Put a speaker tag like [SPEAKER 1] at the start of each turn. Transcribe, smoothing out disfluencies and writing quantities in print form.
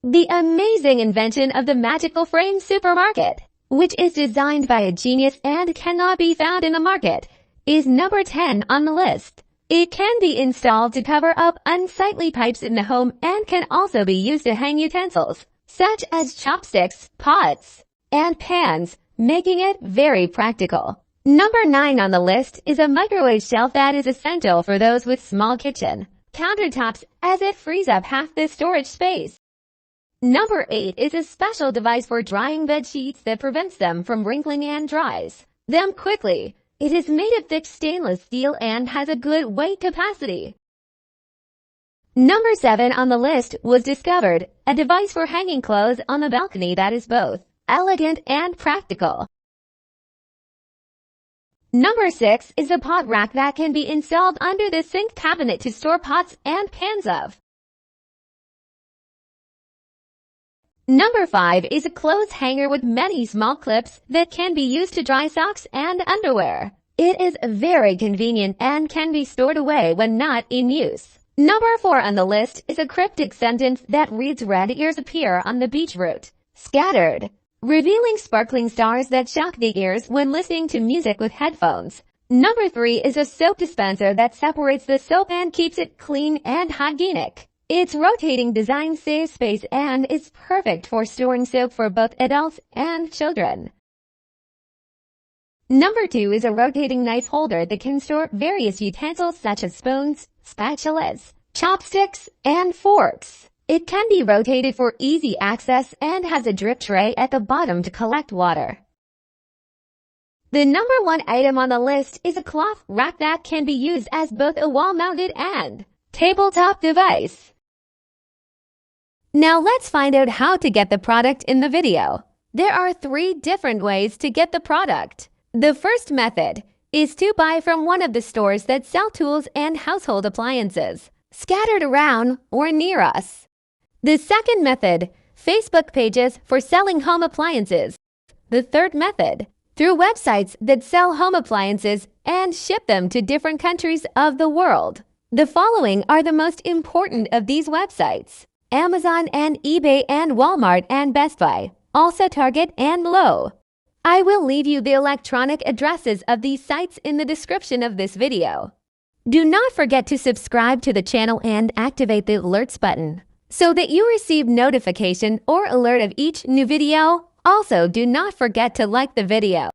[SPEAKER 1] The amazing invention of the magical frame supermarket, which is designed by a genius and cannot be found in the market, is number 10 on the list. It can be installed to cover up unsightly pipes in the home and can also be used to hang utensils, such as chopsticks, pots, and pans, making it very practical. Number 9 on the list is a microwave shelf that is essential for those with small kitchen countertops as it frees up half the storage space. Number 8 is a special device for drying bed sheets that prevents them from wrinkling and dries them quickly. It is made of thick stainless steel and has a good weight capacity. Number 7 on the list was discovered, a device for hanging clothes on the balcony that is both elegant and practical. Number 6 is a pot rack that can be installed under the sink cabinet to store pots and pans of. Number 5 is a clothes hanger with many small clips that can be used to dry socks and underwear. It is very convenient and can be stored away when not in use. Number 4 on the list is a cryptic sentence that reads, "Red ears appear on the beach route, scattered," revealing sparkling stars that shock the ears when listening to music with headphones. Number 3 is a soap dispenser that separates the soap and keeps it clean and hygienic. Its rotating design saves space and is perfect for storing soap for both adults and children. Number 2 is a rotating knife holder that can store various utensils such as spoons, spatulas, chopsticks, and forks. It can be rotated for easy access and has a drip tray at the bottom to collect water. The number 1 item on the list is a cloth rack that can be used as both a wall-mounted and tabletop device. Now let's find out how to get the product in the video. There are 3 different ways to get the product. The first method is to buy from one of the stores that sell tools and household appliances, scattered around or near us. The second method, Facebook pages for selling home appliances. The third method, through websites that sell home appliances and ship them to different countries of the world. The following are the most important of these websites: Amazon and eBay and Walmart and Bestbuy, also Target and Lowe's. I will leave you the electronic addresses of these sites in the description of this video. Do not forget to subscribe to the channel and activate the alerts button so that you receive notification or alert of each new video. Also, do not forget to like the video.